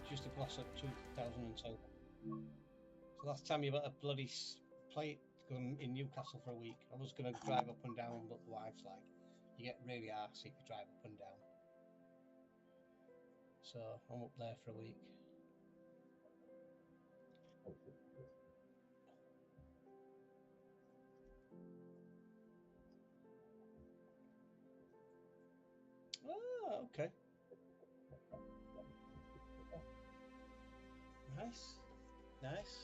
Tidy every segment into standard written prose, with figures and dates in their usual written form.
just a Glossop 2002. So last time you got a bloody plate in Newcastle for a week. I was going to drive up and down, but the wife's like, you get really arsey if you drive up and down. So I'm up there for a week. Oh, okay. Nice. Nice.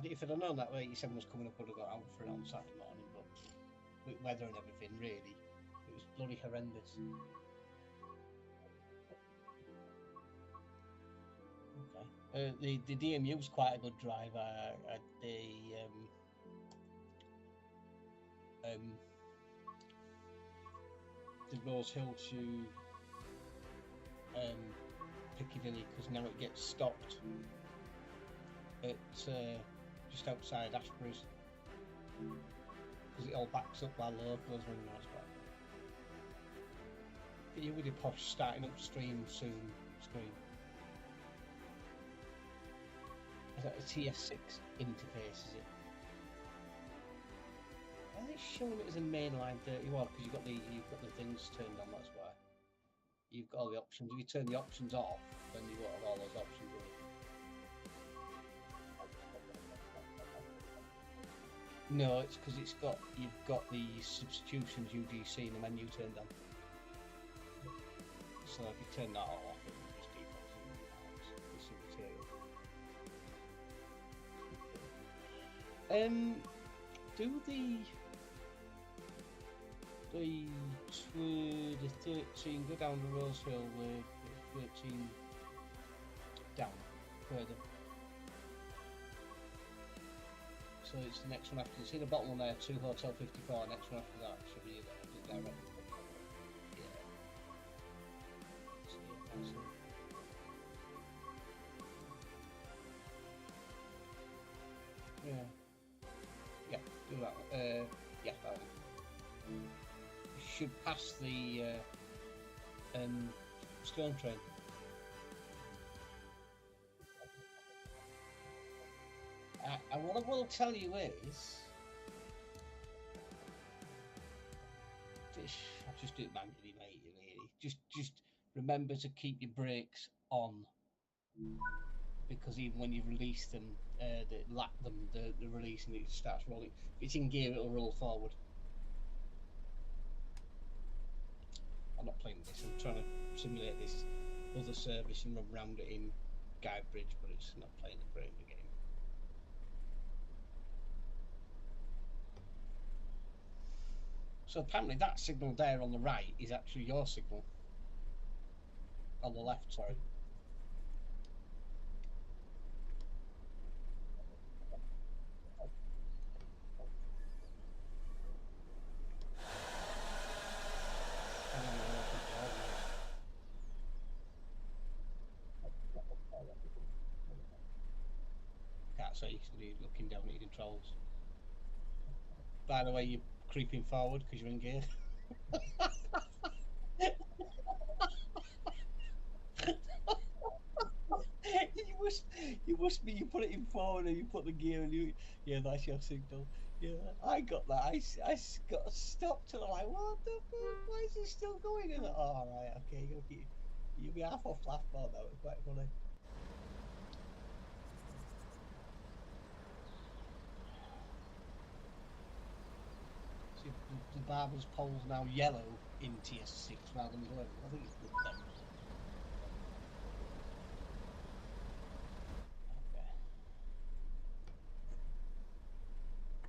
If I'd have known that 87 was coming up, I would have got out for it on Saturday morning, but with weather and everything, really, it was bloody horrendous. Okay. The DMU was quite a good drive. The Rose Hill to Piccadilly, because now it gets stopped at just outside Ashbury's, because it all backs up while locals when nice back. Get you with your posh starting upstream soon screen. Is that a TS6 interface, is it? Why are they showing it as a mainline 31? Because you've got the things turned on, that's why. You've got all the options. If you turn the options off, then you won't have all those options in it. No, it's because you've got the substitutions UGC in the menu turned on. So if you turn that all off, it will just default to material. Do the 13 go down the Rose Hill with 13 down further. So it's the next one after. See the bottom one there, 2 Hotel 54. Next one after that should be there. Yeah. Yeah, do that one. Yeah, that one. You should pass the stone train. And what I will tell you is, I'll just do it manually, mate. Really, just remember to keep your brakes on, because even when you release them, the release and it starts rolling. If it's in gear, it'll roll forward. I'm not playing this. I'm trying to simulate this other service and run around it in Guidebridge, but it's not playing the brain the game. So apparently that signal there on the right is actually your signal. On the left, sorry. Can't say you should be looking down at your controls. By the way, you're creeping forward because you're in gear. You must be. You put it in forward and you put the gear and yeah, that's your signal. Yeah, I got that. I got stopped and I'm like, what the fuck? Why is it still going? And all right, okay, you'll be half off laugh about that. It was quite funny. See, the barber's pole's now yellow in TS6 rather than blue. I think it's good then.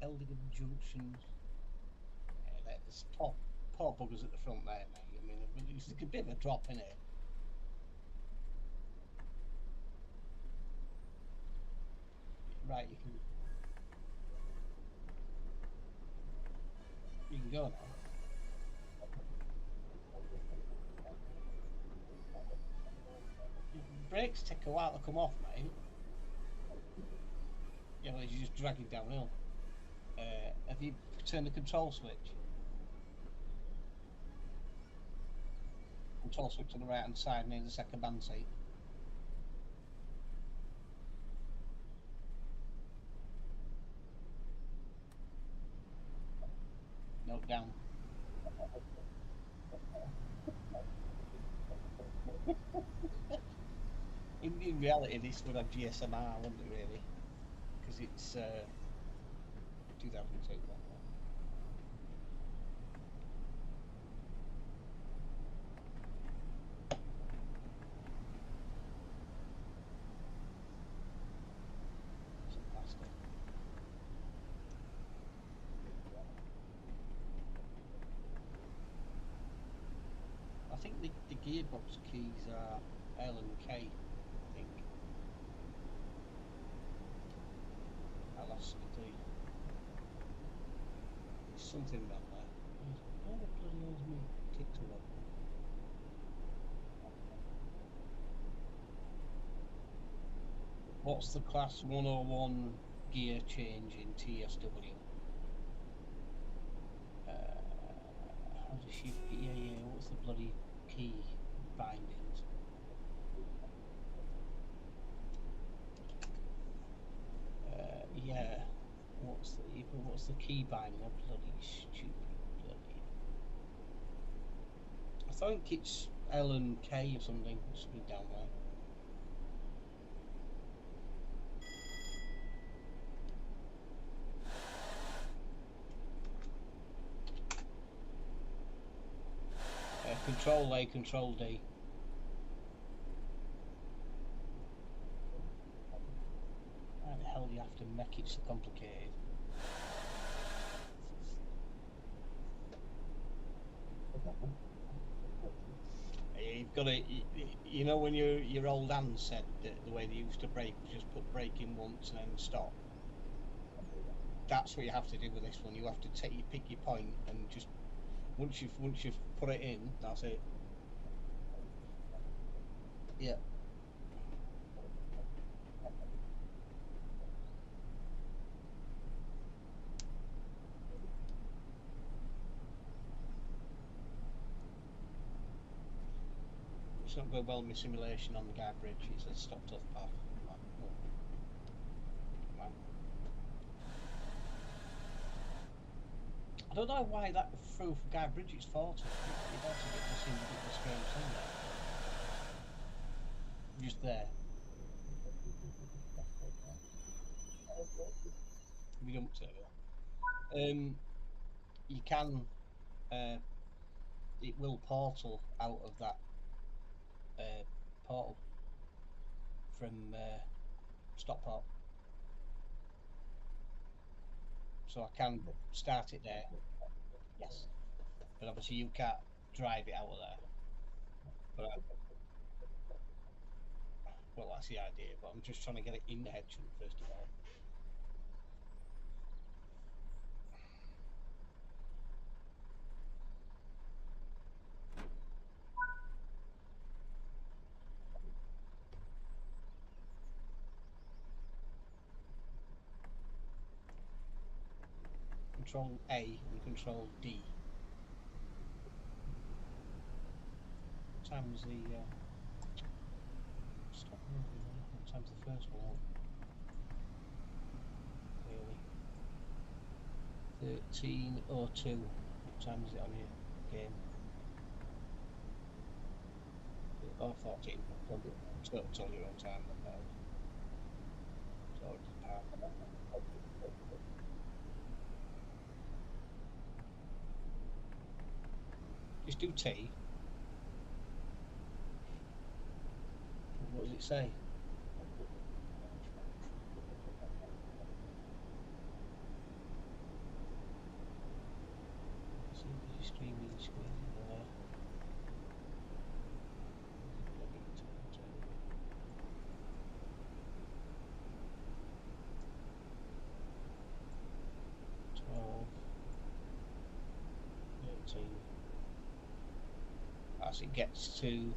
Eldigan Junction. Yeah, there's poor buggers at the front there, mate. I mean, it's a bit of a drop in it. Right, you can go now. Brakes take a while to come off, mate. Yeah, well, you're just dragging downhill. Have you turned the control switch? control switch on the right hand side near the second band seat. No, down. In reality, this would have GSMR, wouldn't it, really? Because it's 2002. I think the gearbox keys are L and K, I think. I'll ask the... There's something about that. Why the bloody hell's me ticked to up? What's the class 101 gear change in TSW? How does she... Yeah, what's the bloody key bindings? Yeah. What's the key binding? I'm bloody stupid. Bloody. I think it's L and K or something. It should be down there. Control A, Control D. Why the hell do you have to make it so complicated? You've got to, you know, when your old aunt said that the way they used to brake was just put brake in once and then stop. That's what you have to do with this one. You have to pick your point and just once you've put it in, that's it. Yeah. It's not going well in my simulation on the guy bridge. It says stopped off path. I don't know why that through for guy bridge it's 40. You'd also get to see the strange thing there. Just there. We don't say that. You can. It will portal out of that portal from Stockport. So I can start it there. Yes. But obviously you can't drive it out of there. But well, that's the idea. But I'm just trying to get it in the head first of all. Control A and Control D. What time was the stop moving? What time's the first one out? Really? 13:02. What time is it on your game? Oh, 14. It's only your own time. So it's just do T. What does it say? See, because you're streaming the screen there. 12, 13. As it gets to,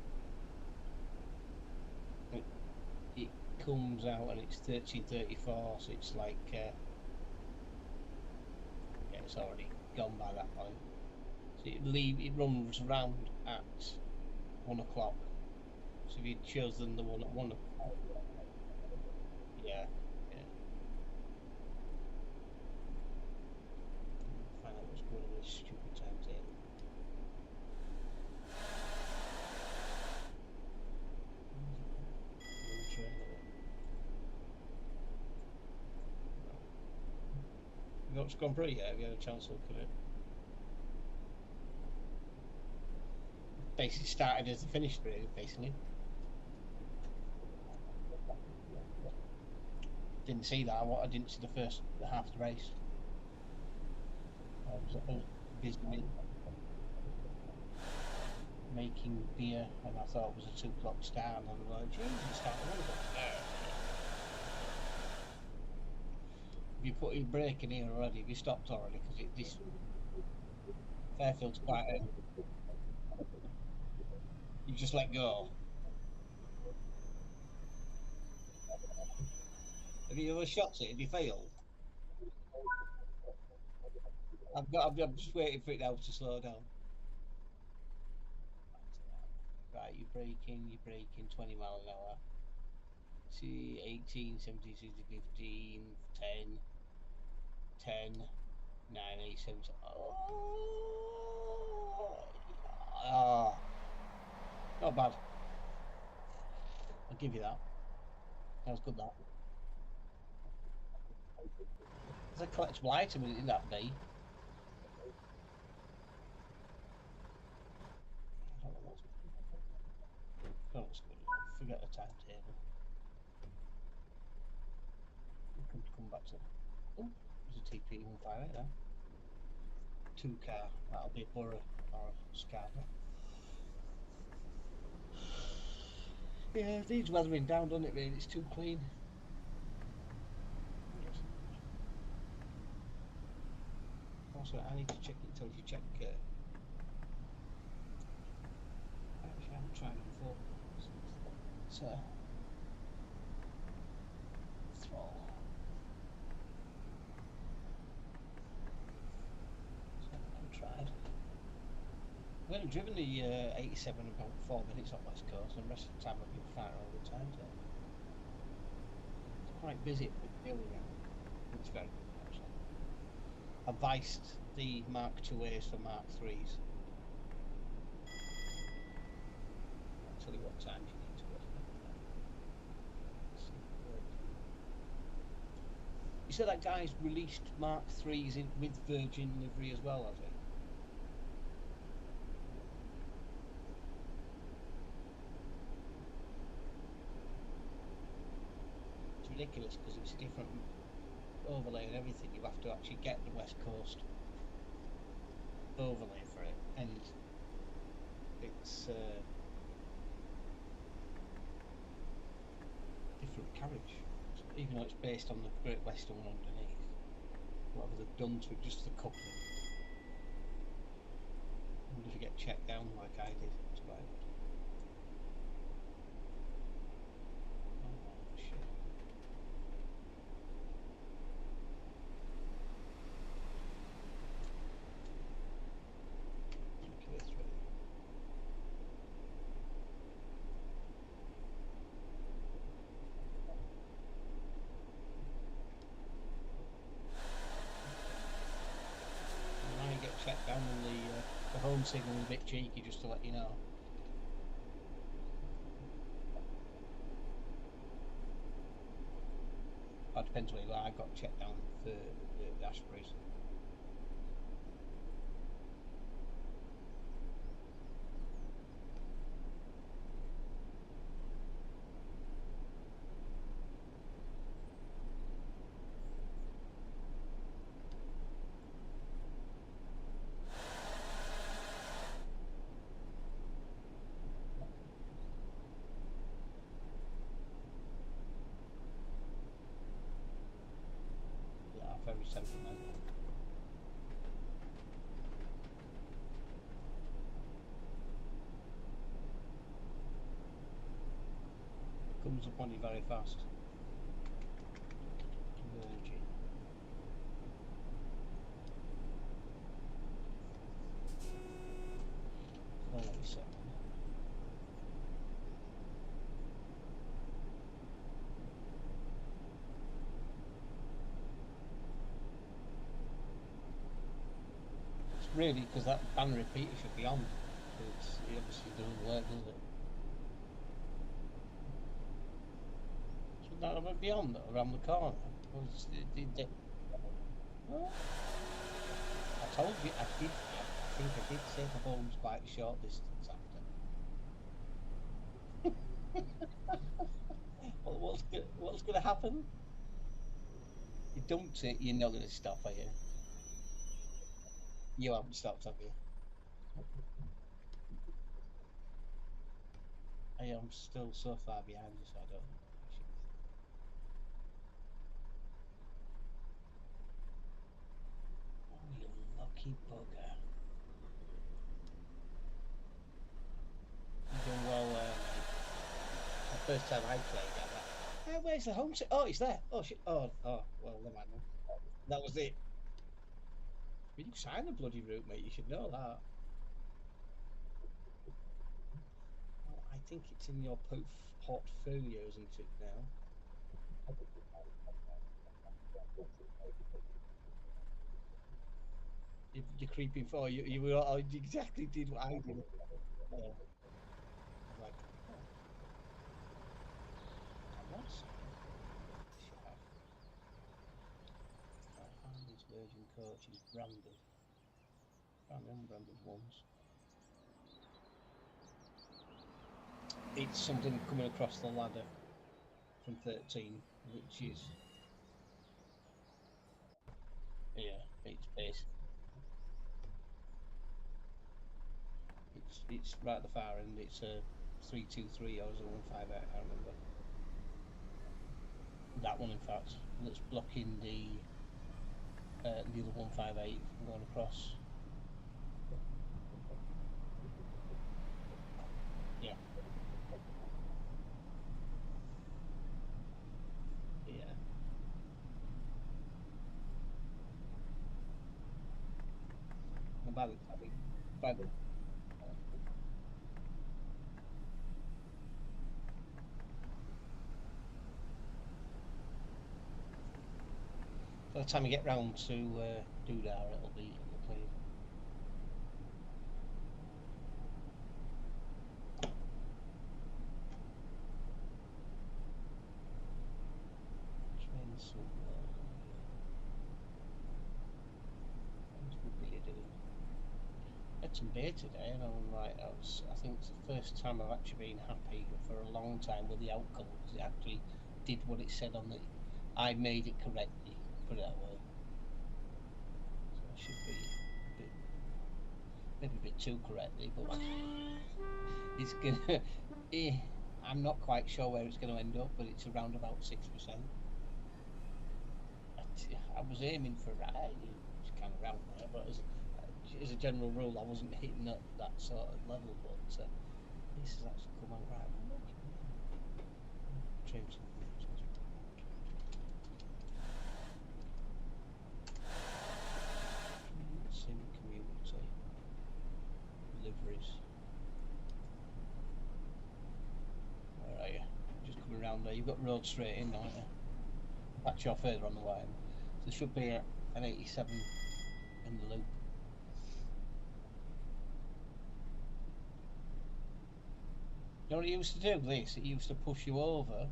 it comes out and it's 13:34, so it's like, yeah, it's already gone by that point. So it runs round at 1 o'clock. So if you'd chosen the one at 1 o'clock, yeah, yeah. Find out what's going on with this stupid timetable. You know what's gone through yet? Have you had a chance to look at it? Basically started as the finished really, basically. Didn't see that. I didn't see the first half of the race. I was busy making beer, and I thought it was a 2 o'clock start, and I'm like, geez, it started at 1 o'clock. Have you put your brake in here already? Have you stopped already? Because this Fairfield's quite early. You just let go. Have you ever shot it? Have you failed? I'm just waiting for it now to slow down. Right, you're braking 20 mile an hour. See, 18, 17, 16, 15, 10, 10, 9, 8, 7. Oh, not bad. I'll give you that. That was good, that. There's a collectible item in that day. I don't know what's going on. Forget the timetable. We can come back to. Oh, there's a TP158 there. 2 car. That'll be a Borough or a Scarlet. Yeah, it needs weathering down, doesn't it, really? It's too clean. Also, I need to check it. Tells you check. Actually, I haven't tried it before. So, throttle. So, I've tried. I've only driven the 87 about 4 minutes on West Coast, and the rest of the time I've been far all the time. So it's quite busy at the building now. It's very good, actually. I've viced the Mark IIAs for Mark IIIs. I'll tell you what time you need to go. You said that guy's released Mark IIIs with Virgin livery as well, has he? It's ridiculous because it's a different overlay and everything. You have to actually get the West Coast overlay for it, and it's different carriage, even though it's based on the Great Western one underneath. Whatever they've done to it, just the coupling. I wonder if you get checked down like I did. It's quite good. Oh shit. Okay, it's ready. Check down on the home signal a bit cheeky, just to let you know. That depends where you are. I got checked down for the Ashburys. Very sentimental. It comes upon you very fast. Virgin. 487. really, because that banner repeater should be on. It obviously doesn't work, does it? Should that ever be on around the corner? Well, I told you, I think I did say the home's quite a short distance after. What's going to happen? You dumped it, you're not going to stop, are you? You haven't stopped, have you? I am still so far behind you, so I don't. Oh, you lucky bugger. You're doing well there, mate. The first time I played that. Where's the home? Oh, it's there. Oh, shit. Oh, well, never mind. That was it. You signed the bloody route, mate. You should know that. Oh, I think it's in your portfolio, isn't it, now? You're creeping for you exactly did what I did. Yeah. I'm like, oh, I was signed. Should have. Can't find these Virgin coaches branded. Found the unbranded ones. It's something coming across the ladder from 13, which is, yeah, it's right at the far end. It's a 323 or is it 158? I can't remember. That one, in fact, that's blocking the other 158 from going across. Yeah. Yeah. And by the by the time you get round to Dudar, it'll be clean. Train somewhere. What would be doing? Had some beer today, and I'm like, I think it's the first time I've actually been happy for a long time with the outcome because it actually did what it said on the. I made it correctly, put it that way. So I should be maybe a bit too correctly, but it's gonna. I'm not quite sure where it's going to end up, but it's around about 6%. I was aiming for it's kind of round there, but as a general rule, I wasn't hitting that sort of level. But this has actually come out right. Change. Sim community deliveries. Where are you? Just coming around there. You've got road straight in, aren't you? That's your further on the line. So there should be an 87 in the loop. You know what it used to do? This it used to push you over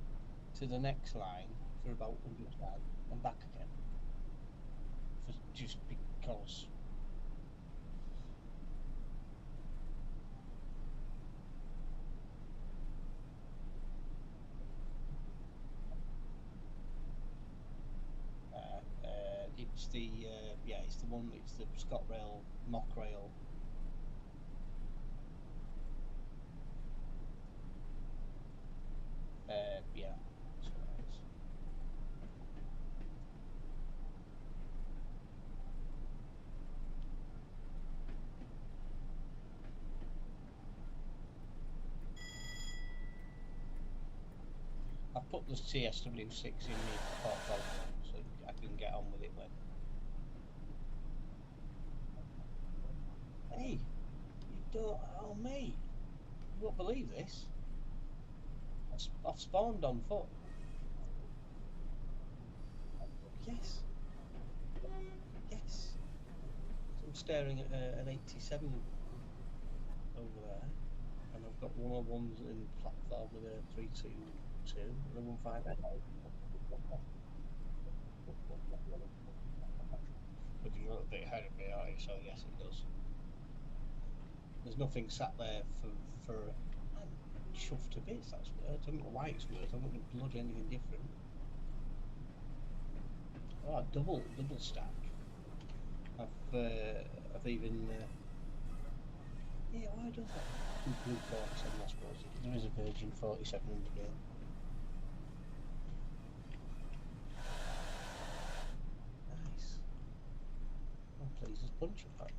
to the next line for about 100 yards and back again. For just because. It's the it's the one. It's the ScotRail Mock-Rail. Yeah. That's what it is. I've put the TSW6 in my portfolio so I can get on with it when. Hey, you don't. Oh, mate, you won't believe this. I've spawned on foot. Yes. Yes. staring at an 87 over there, and I've got 101s in platform with a 322 and a 158. But you're a little bit ahead of me, aren't you? So yes, it does. There's nothing sat there for I'm chuffed to bits. That's weird. I don't know why it's weird. I'm not going to bloody anything different. Oh, double stack. I've even yeah. Why does that? Blue 47, I suppose. There is a Virgin 4700 here. Nice. I'm pleased as punch with that.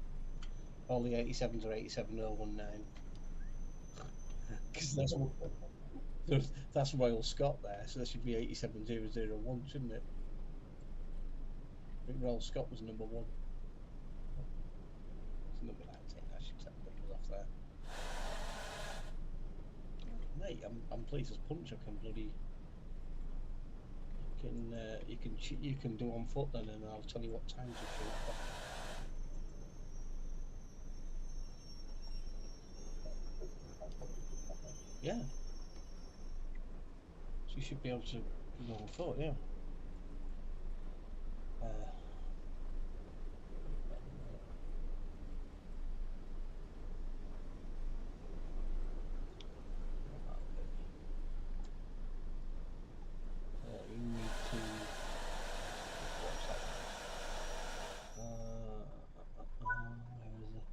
All the 87s are 87019. Because that's Royal Scott there, so that should be 87001, shouldn't it? I think Royal Scott was number 1. It's number 19. I should take the numbers off there. Mate, I'm pleased as punch. I can bloody you can do on foot then, and I'll tell you what times you shoot. Yeah. So you should be able to go on foot, yeah. You need to. What's that? Where is it?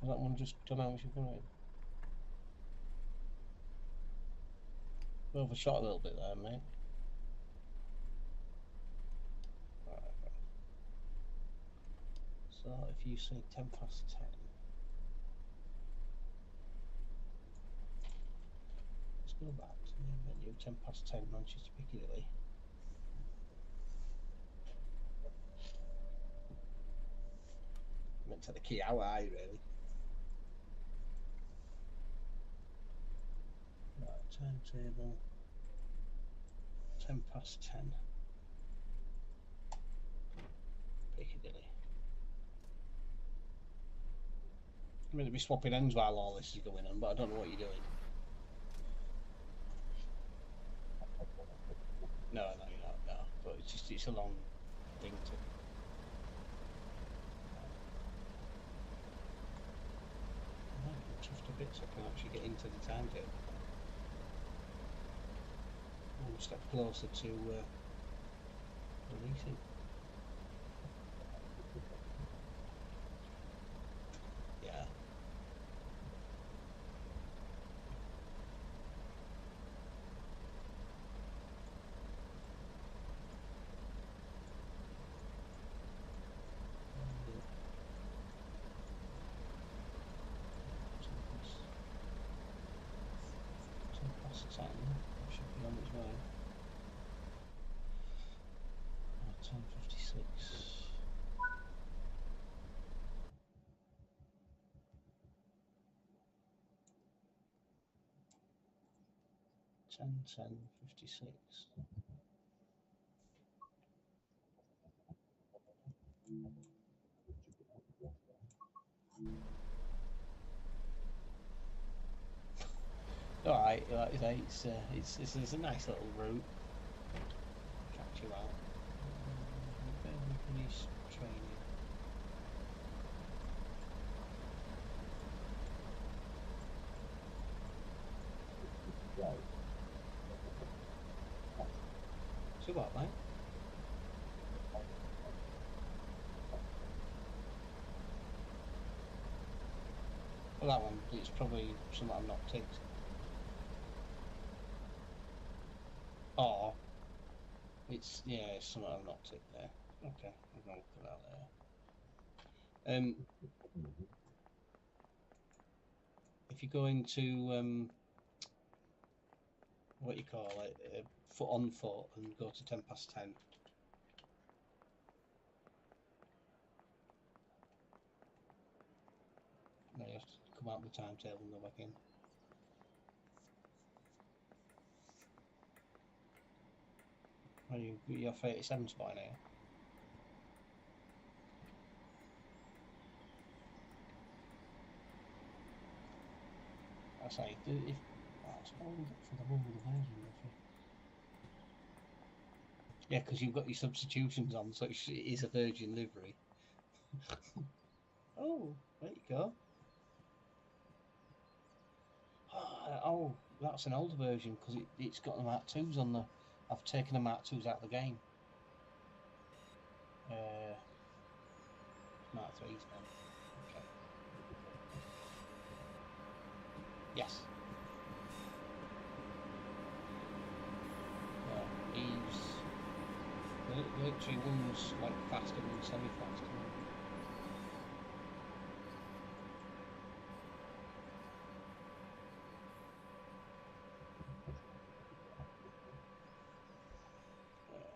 Has that one just done how much you've done it? Overshot a little bit there, mate. Right, okay. So if you say 10 past 10. Let's go back to the menu. 10 past 10, Manchester Piccadilly. Meant to the key hour, really. Right, timetable. 10 past 10. Piccadilly. I'm going to be swapping ends while all this is going on, but I don't know what you're doing. No, you're not, no. But it's a long thing to... I'm chuffed a bit so I can actually get into the timetable. One step closer to releasing. Yeah. Time should be on its way. 10:56. 10:56. All right, like I say, it's a nice little route. Catch you out. Police training. So what, mate? Well, that one, it's probably something I've not ticked. Or it's something I've not ticked there. Okay, I'm gonna put that there. If you go into what you call it, foot on foot, and go to 10 past 10. Now you have to come out of the timetable and go back in. Are you your 37 spot now? I say, if that's what we get for the one with the virgin livery. Yeah, because you've got your substitutions on, so it is a virgin livery. Oh, there you go. Oh, that's an older version because it's got the Mark 2s on the. I've taken the Mark 2s out of the game. Mark 3s then. Okay. Yes. He's literally one's like faster than semi-fast.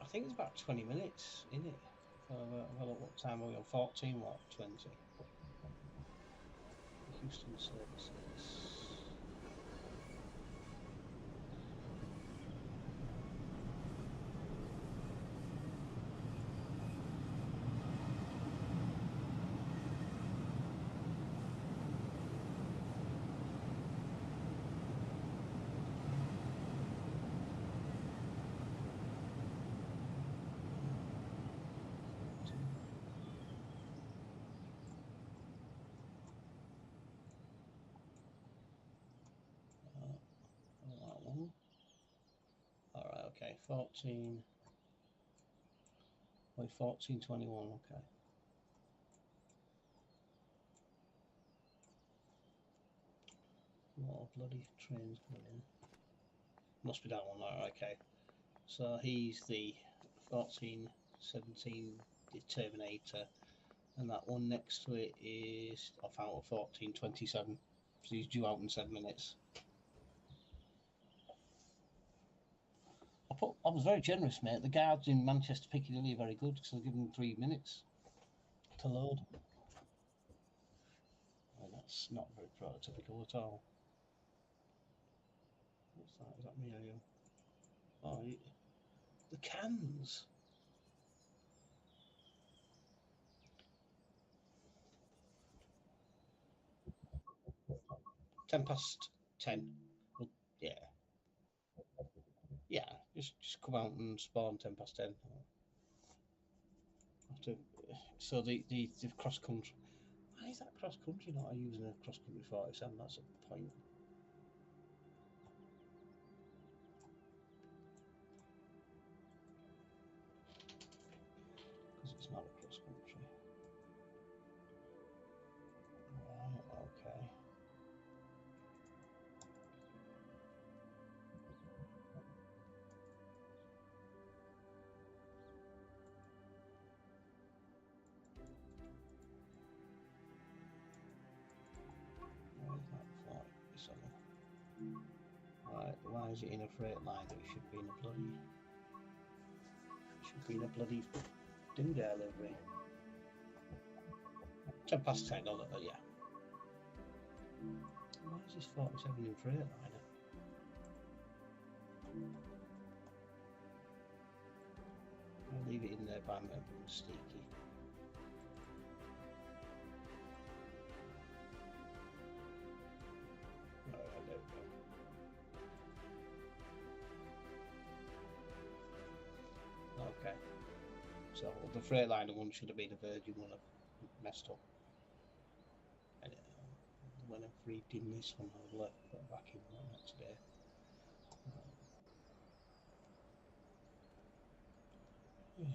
I think it's about 20 minutes in it. Have a look what time are we on? 14 what? 20. Houston services. That one. Alright, okay. 14. Wait, 14:21, okay. A lot of bloody trains going in. Must be that one, alright, okay. So he's the 14:17 Terminator, and that one next to it is off out of 14:27. So he's due out in 7 minutes. I was very generous, mate. The guards in Manchester Piccadilly are very good because I give them 3 minutes to load. And that's not very prototypical at all. What's that? Is that me or you? Oh, the cans. 10 past 10. Well, yeah. Yeah, just come out and spawn 10 past 10. After, so the cross country. Why is that cross country not using a cross country 47? That's a point. Because it's not a cross country. Right, okay. Why is that 47? Right, why is it in a freight line? It should be in a bloody. It should be in a bloody doodah livery. 10 past 10, yeah. Why is this 47 in freight liner? I'll leave it in there by my sneaky. Alright, there we go. Okay. So the Freightliner one should have been a Virgin one. I messed up. And when I'm reading this one, I'll put it back in like today. Yeah.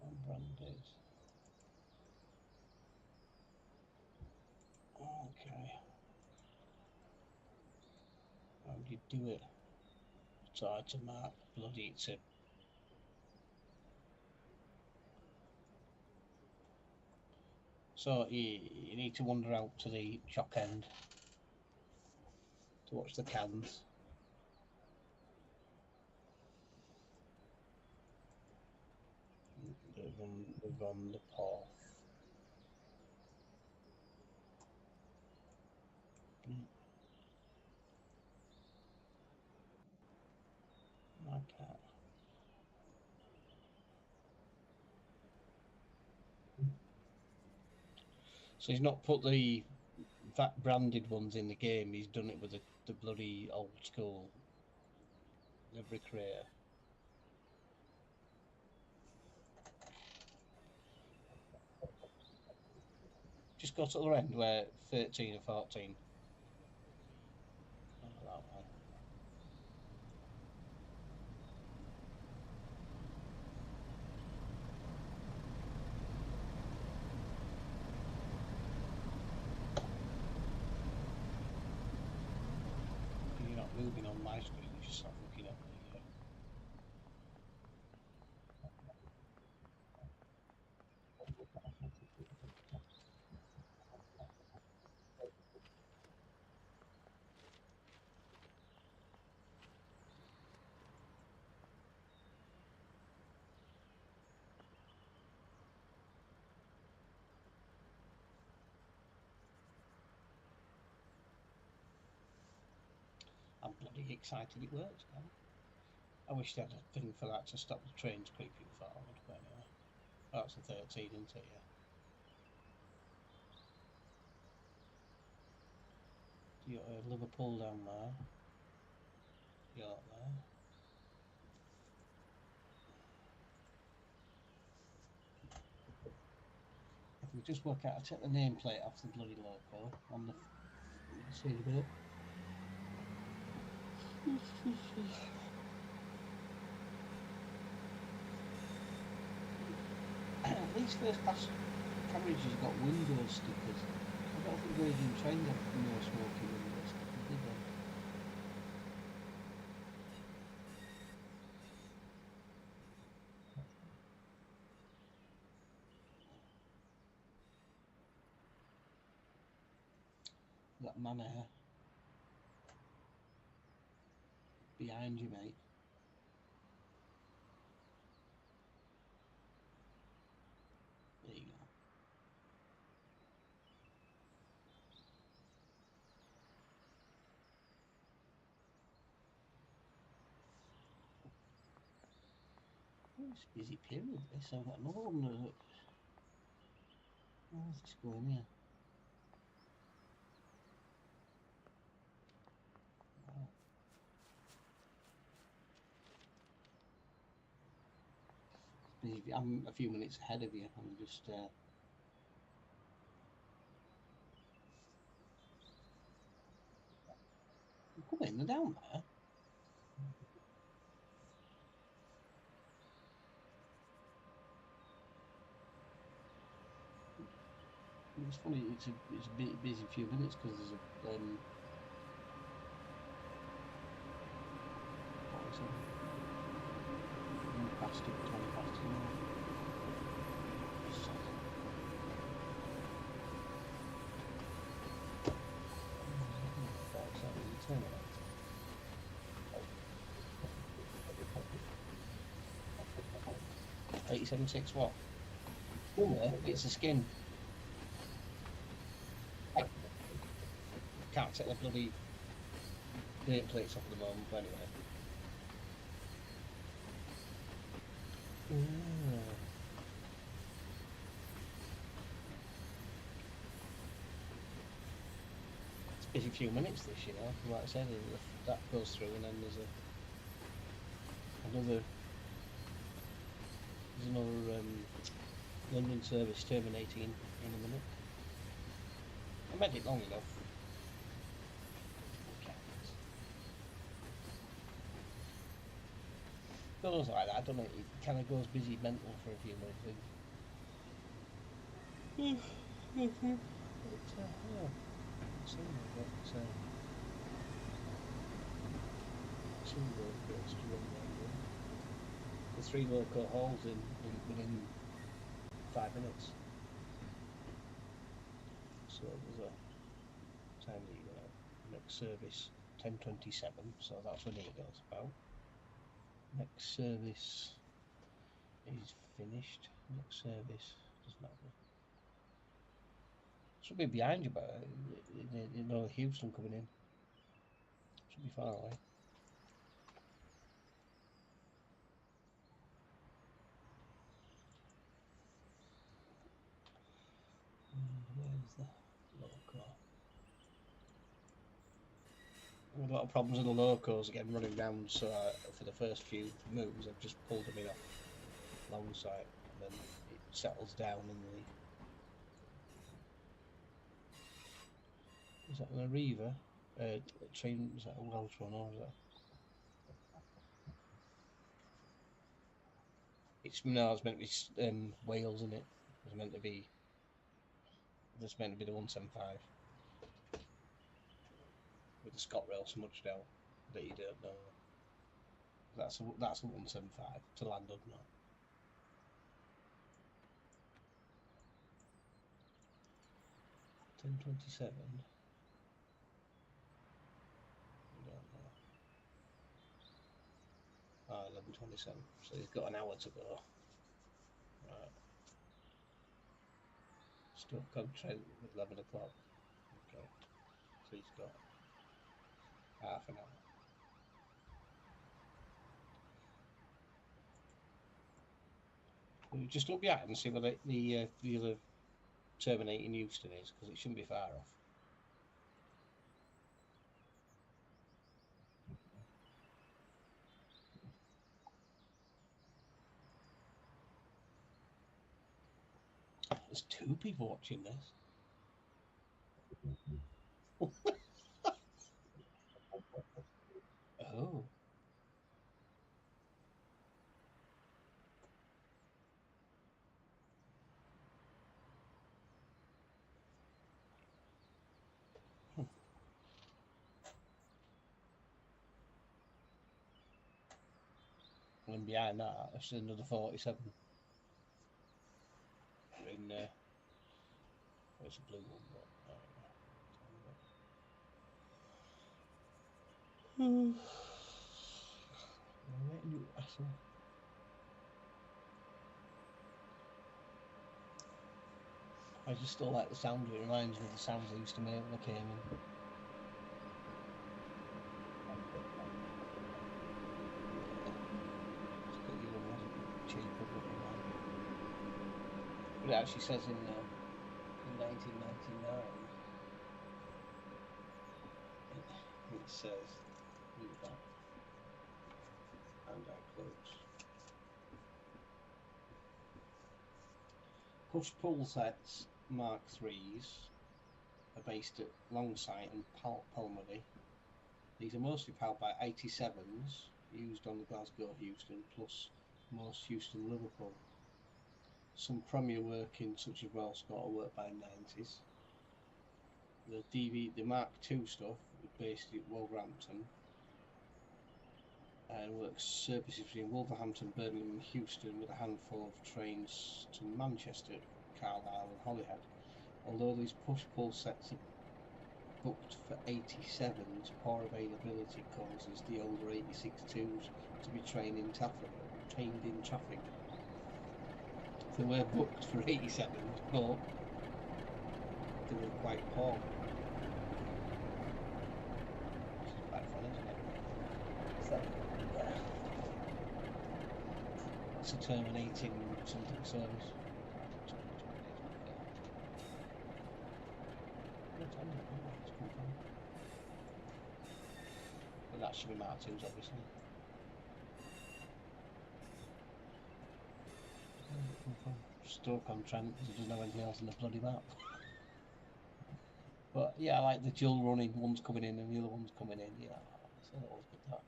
Unbranded. Okay. How do you do it? Try to mark bloody tip. So you need to wander out to the chock end to watch the cans. They've run the path. Okay. So he's not put that branded ones in the game. He's done it with the bloody old school. Every creator. Just go to the other end where 13 or 14. Oh, that way. You're not moving on my screen, you're just not looking at me. I'm bloody excited it works now. I wish they had a thing for that to stop the trains creeping forward, but anyway. Oh, that's a 13, isn't it? Yeah. You got Liverpool down there. York there. If we just work out, I'll check the nameplate off the bloody loco on the. See in a bit. These first class carriages have got window stickers. I don't think Virgin Train have no smoking window stickers, did they? That man behind you, mate. There you go. Oh, it's a busy period. This I've got another one. Let's just go in here. I'm a few minutes ahead of you. I'm just. Come in, they're down there. It's funny. It's a busy few minutes because there's a what was it? Past 20 past. $87.6 what? It's the skin. Can't take the bloody nameplates off at the moment, but anyway. It's a busy few minutes this year. Like I said, that goes through, and then there's another London service terminating in a minute. I made it long enough. Goes like that, doesn't it? It kind of goes busy mental for a few minutes. The 3 local halls within 5 minutes. So there's a time that you're gonna next service 10:27, so that's when he goes about. Next service is finished. Next service doesn't matter. Should be behind you, but you know Houston coming in. Should be far away. Where's the loco? A lot of problems with the locos again running round, so for the first few moves I've just pulled them in off long side and then it settles down in the... Is that an Arriva? Train, is that a Welsh one or is that... It's meant to be Wales, isn't it? It's meant to be... It's meant to be the 175. With the ScotRail smudged out that you don't know. That's a 175 to land on now. $10.27. I don't know. Ah, 11:27. So he's got an hour to go. Right. Stoke on Trent at 11 o'clock. Okay. So he's got half an hour. We'll just look behind and see whether the other terminating Houston is, because it shouldn't be far off. There's two people watching this. Oh. And behind that, there's another 47. In it's a blue one, but I just still like the sound. It reminds me of the sounds I used to make when I came in. But it actually says in 1999, it says, look at that, and I close. Push-pull sets Mark IIIs are based at Longsight and Palmary. These are mostly powered by 87s used on the Glasgow Houston, plus most Houston Liverpool. Some Premier working, such as Royal Scot, are worked by 90s. The Mark II stuff is based at Wolverhampton and works services between Wolverhampton, Birmingham and Houston, with a handful of trains to Manchester, Carlisle and Holyhead. Although these push-pull sets are booked for 87s, poor availability causes the older 86-2s to be trained in traffic. They were booked for 87s, but they were quite poor. Which is quite fun, isn't it? It's a terminating something service. But that should be Mark II's, obviously. Stoke-on-Trent, because he doesn't have anything else in the bloody map. But yeah, I like the dual running, one's coming in and the other one's coming in. Yeah, so that was good, that.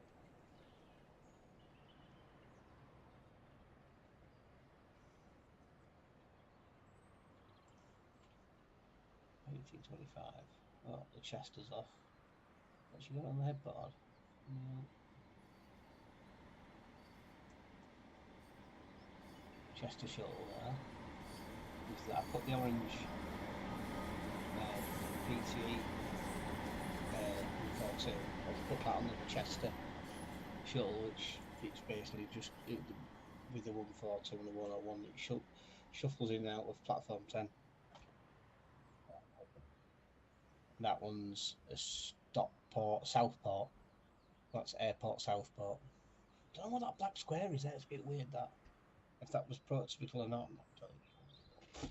$18.25. Oh, the Chester's off. What's she got on the headboard? No. Chester shuttle there. I put the orange PCE 142. I've put that on the Chester shuttle, which it's basically just with the 142 and the 101, it shuffles in and out of platform 10. That one's a Stockport, Southport. That's Airport Southport. Don't know what that black square is there. It's a bit weird that. If that was prototypical or not, I'm not telling you.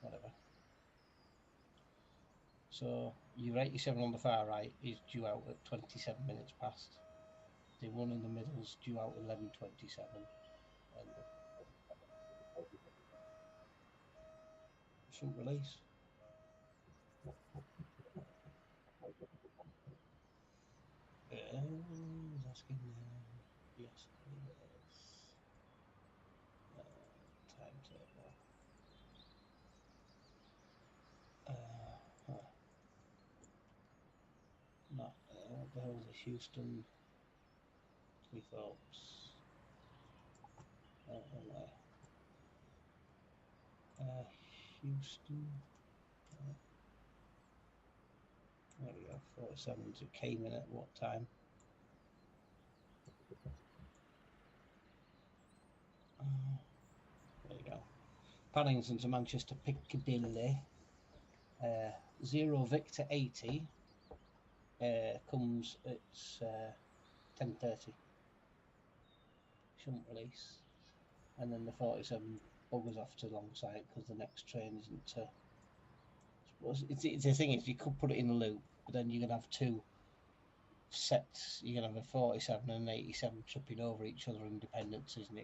Whatever. So your 87 on the far right is due out at 27 minutes past. The one in the middle is due out 11:27, and shouldn't release. He's asking yes, it is. Timetable. Not what the hell is it? Houston. Cleethorpes. Houston. There we go. 47. It came in at what time? There you go. Paddington to Manchester Piccadilly. 0 Victor 80 comes at 10:30. Shouldn't release. And then the 47 buggers off to Longside because the next train isn't. It's the thing is you could put it in a loop, but then you're gonna have two sets. You're gonna have a 47 and an 87 tripping over each other in dependencies, and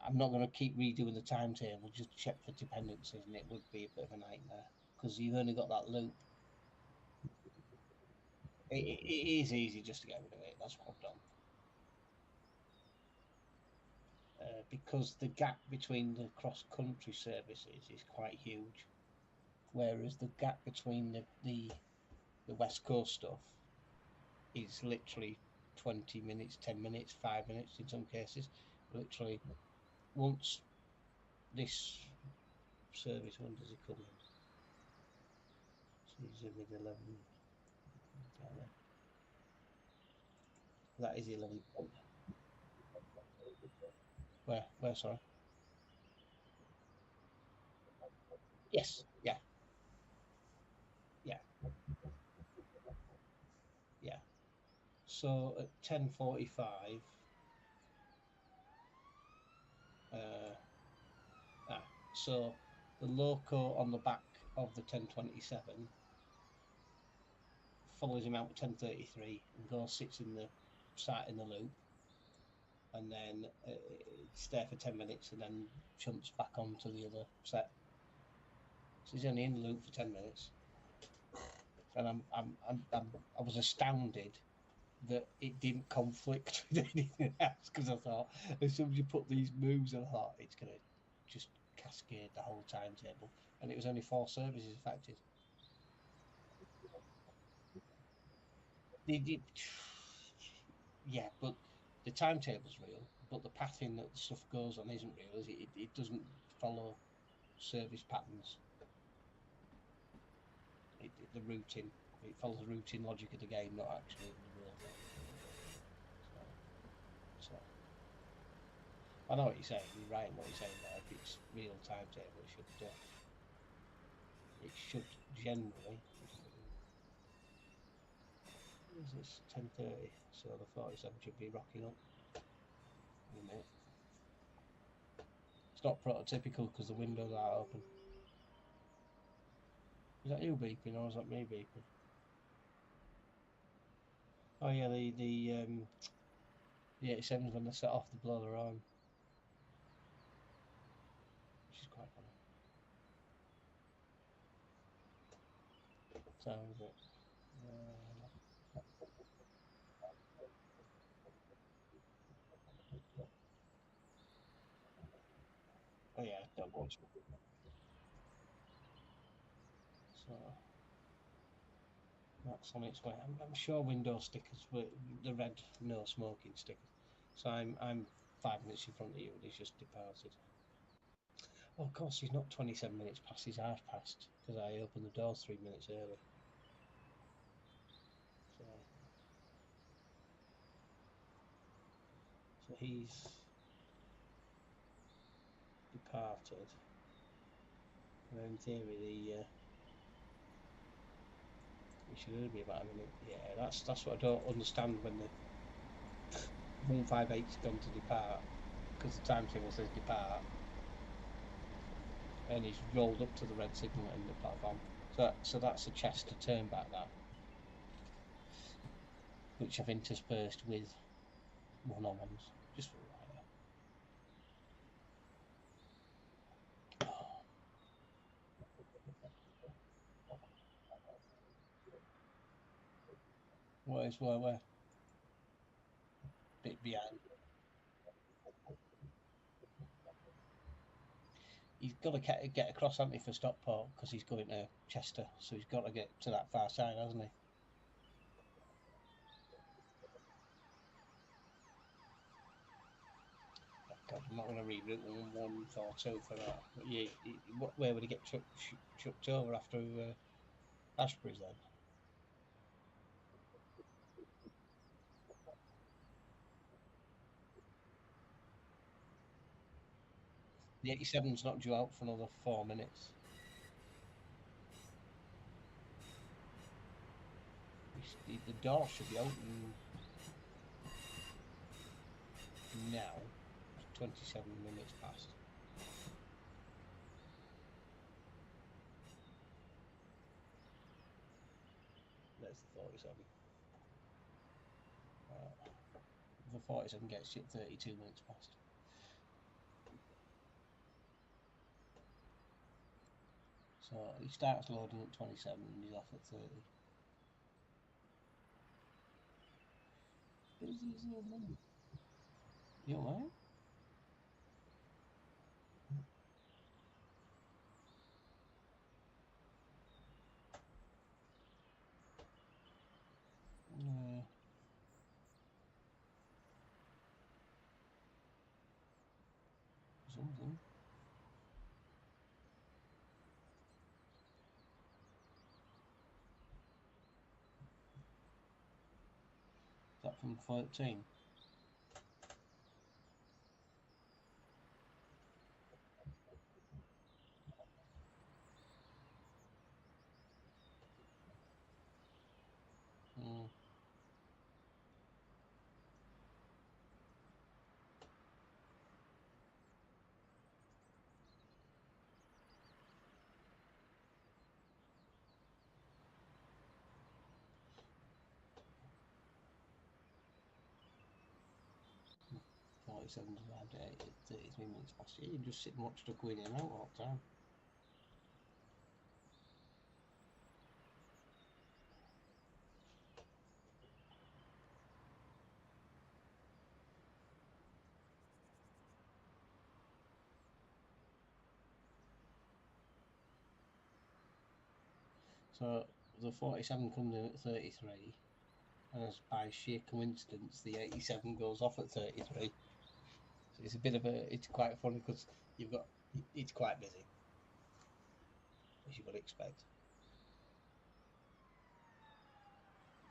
I'm not going to keep redoing the timetable just to check for dependencies, and it would be a bit of a nightmare because you've only got that loop. It is easy just to get rid of it. That's what I've done. Because the gap between the cross-country services is quite huge, whereas the gap between the West Coast stuff is literally 20 minutes, 10 minutes, 5 minutes in some cases. Literally, once this service, when does it come in? So he's in with 11. That is 11. Where, sorry? Yes, yeah. So at 10:45, so the loco on the back of the 10:27 follows him out at 10:33 and goes sits in the loop, and then it's there for 10 minutes and then jumps back onto the other set. So he's only in the loop for 10 minutes, and I was astounded that it didn't conflict with anything else because I thought as soon as you put these moves, I thought it's going to just cascade the whole timetable, and it was only 4 services affected. Yeah, but the timetable's real, but the pathing that the stuff goes on isn't real, is it? It doesn't follow service patterns. The routing, it follows the routing logic of the game, not actually the real game. So I know what you're saying. You're right in what you're saying there. If it's real timetable, it should generally. Is this 10:30? So the 47 should be rocking up in a minute. It's not prototypical because the windows are open. Is that you beeping or is that me beeping? Oh yeah, the 87s when they set off the blow their own, which is quite funny. Sounds it. Oh yeah, don't watch it. So that's on its way. I'm sure window stickers were the red no smoking stickers. So I'm 5 minutes in front of you and he's just departed. Oh, of course, he's not 27 minutes past, he's half past. because I opened the doors 3 minutes early. So he's departed. And in theory, it should only be about a minute. Yeah, that's what I don't understand when the 158's gone to depart, because the timetable says depart, and he's rolled up to the red signal at the platform. So that's a Chester turn back, that, which I've interspersed with one-on-ones just for a while. Where? Bit behind. He's got to get across, hasn't he, for Stockport, because he's going to Chester, so he's got to get to that far side, hasn't he? Oh God, I'm not going to reroute 142 for that. But yeah, where would he get chucked over after Ashbury's then? The 87's not due out for another 4 minutes. The door should be open now. 27 minutes past. There's the 47. The 47 gets you at 32 minutes past. So he starts loading at 27 and he's off at 30. You alright? Something. Is that from 13? Mm. Seven divided by 8 at 33 minutes past. You can just sit and watch the go in and out all the time. So the 47 comes in at 33, and as by sheer coincidence, the 87 goes off at 33. So it's a bit of a, it's quite funny because it's quite busy, as you would expect.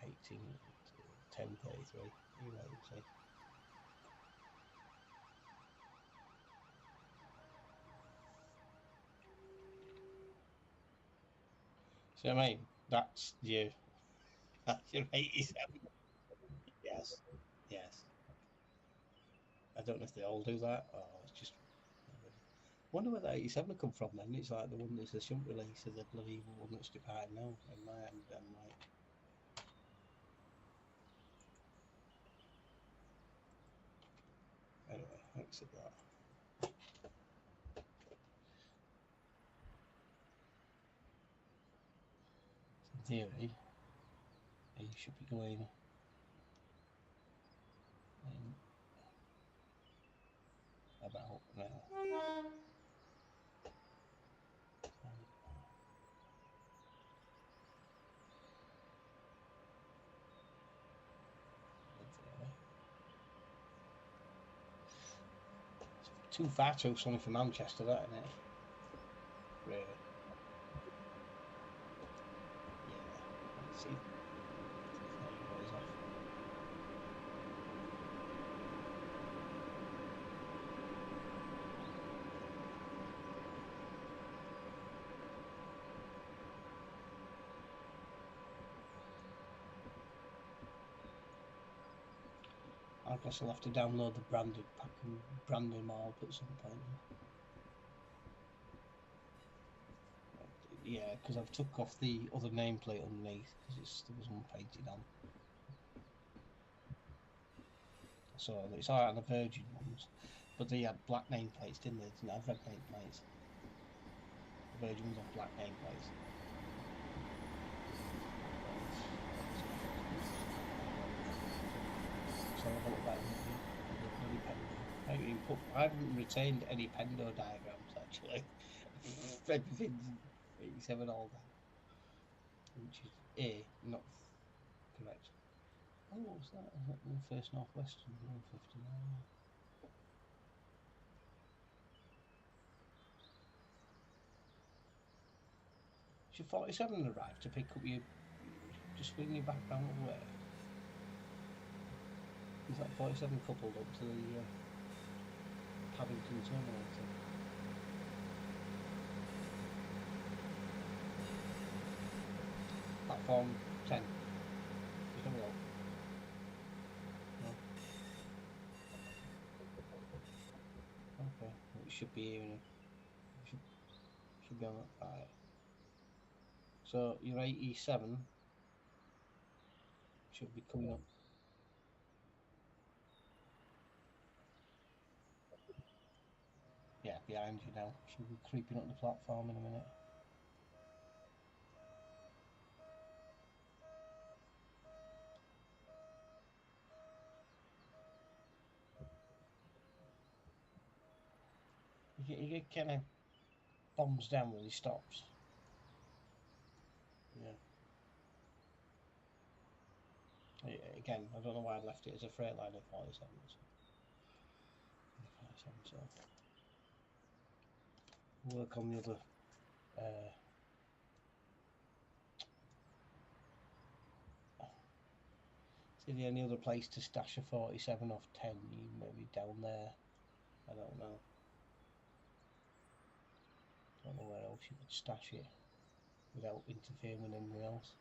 18, 10, 33, you wait and see. See what I mean? That's your 87. Yes. I don't know if they all do that, or it's just. I wonder where that 87 come from then. It's like the one that's a shunt release of the bloody one that's departed now in my end. I'm like. Anyway, exit that. In theory, he should be going in about now. Too far too sunny for Manchester, that isn't it? Really. I guess I'll have to download the branded pack and brand them all up at some point. Yeah, because I've took off the other nameplate underneath because there was one painted on. So it's alright on the Virgin ones, but they had black nameplates, didn't they? They didn't have red nameplates. The Virgin ones have black nameplates. So I'll have a look back at the I haven't retained any Pendo diagrams actually. Everything's 87 all that, which is A, not correct. Oh, what was that? Was that the First Northwestern 159? Should 47 arrive to pick up you? Just swing you back round the way. Is that 47 coupled up to the Paddington Terminator? Platform 10. Just have a look. No. Okay, well, it should be here. Should be on that. Right. So your 87 should be coming up. Yeah, behind you now. Should be creeping up the platform in a minute. You get kind of bombs down when he stops. Yeah. Again, I don't know why I left it as a Freightliner 47. So work on the other. See the only other place to stash a 47 off 10? You maybe down there. I don't know. Don't know where else you could stash it without interfering with anything else.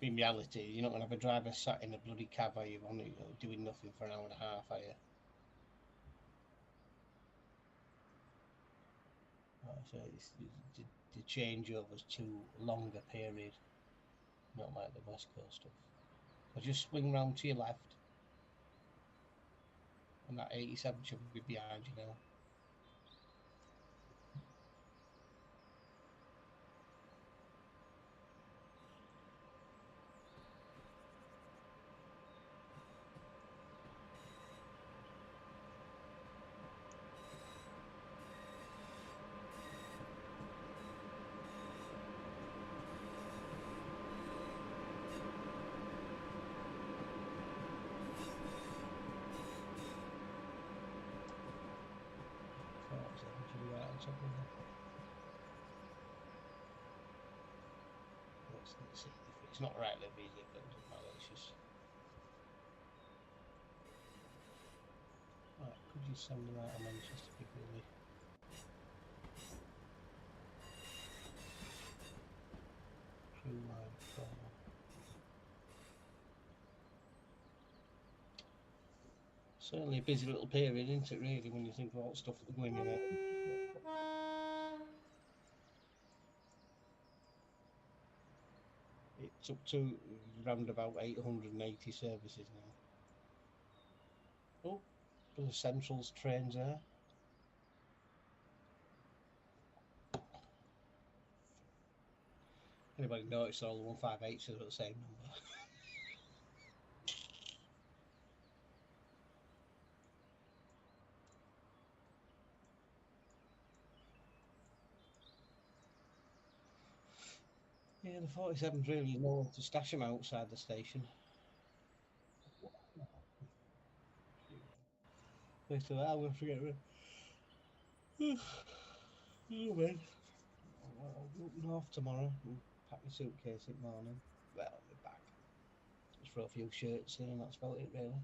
In reality, you're not going to have a driver sat in a bloody cab, are you, on it, doing nothing for an hour and a half, are you? So the changeover's too long a period, not like the West Coast stuff. So just swing round to your left, and that 87 should be behind you now. Let's see. It's not right, Libby, is it? But it doesn't matter. It's just. Right, could you send them out of Manchester Piccadilly? Through line 4. Certainly a busy little period, isn't it, really, when you think of all the stuff that's going in it. It's up to around about 880 services now. Oh, there's Central's trains there. Anybody noticed all the 158s are the same number? Yeah, the 47's really no to stash them outside the station. First of all, I'm going to forget it. Oh, man. I'll go up north tomorrow and pack my suitcase in the morning. Well, I'll be back. Just throw a few shirts in and that's about it, really.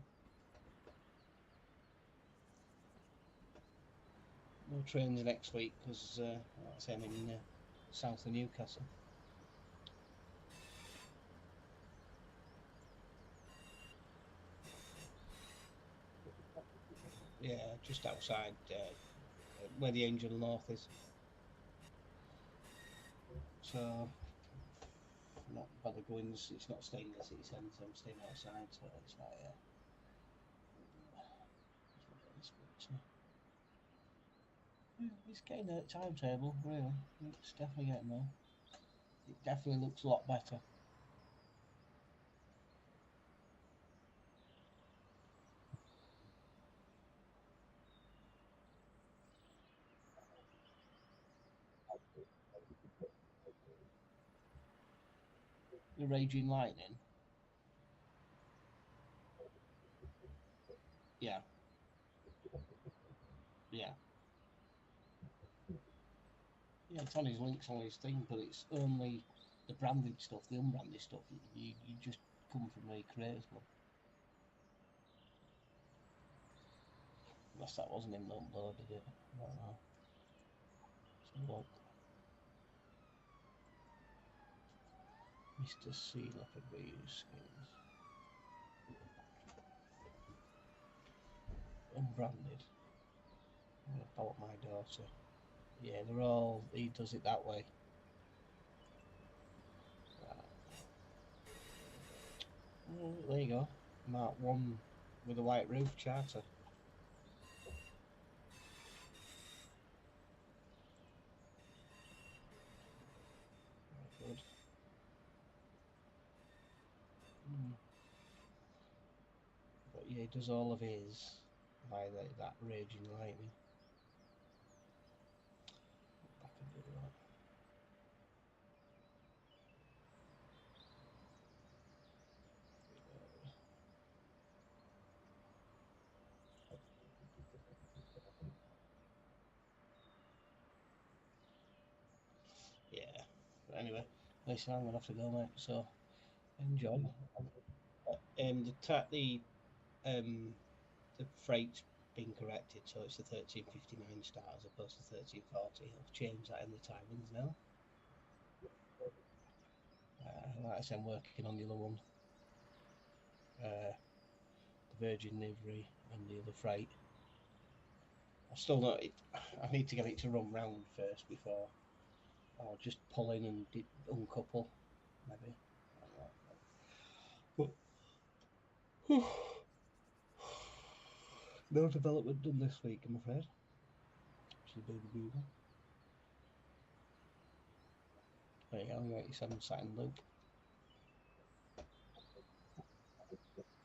No trains next week because I'm in south of Newcastle. Yeah, just outside where the Angel North is. So I'm not bother going. It's not staying in the city centre. I'm staying outside, so it's like it's getting a timetable. Really, it's definitely getting there. It definitely looks a lot better. The Raging Lightning. Yeah, yeah. Yeah, it's on his links on his thing, but it's only the branded stuff, the unbranded stuff. You just come from the creators one. Unless that wasn't him that uploaded it. I don't know. So look. Mr. Sea Leopard reuse skins. Unbranded. I'm gonna bought my daughter. Yeah, they're all. He does it that way. Oh, there you go. Mark 1 with a white roof charter. Very good. But yeah, he does all of his by that Raging Lightning. I can do that. Yeah. But anyway, listen, I'm gonna have to go, mate. So enjoy. The freight's been corrected, so it's the 1359 star as opposed to 1340. I've changed that in the timings now. Like I said, I'm working on the other one, the Virgin Livery and the other freight. I still not. I need to get it to run round first before I'll just pull in and uncouple, maybe. But no development done this week, I'm afraid. Which is a bit of a boomer. There you go, you got your 7 second loop.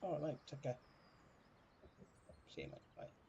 Alright, mate, take care. See you, mate. Bye.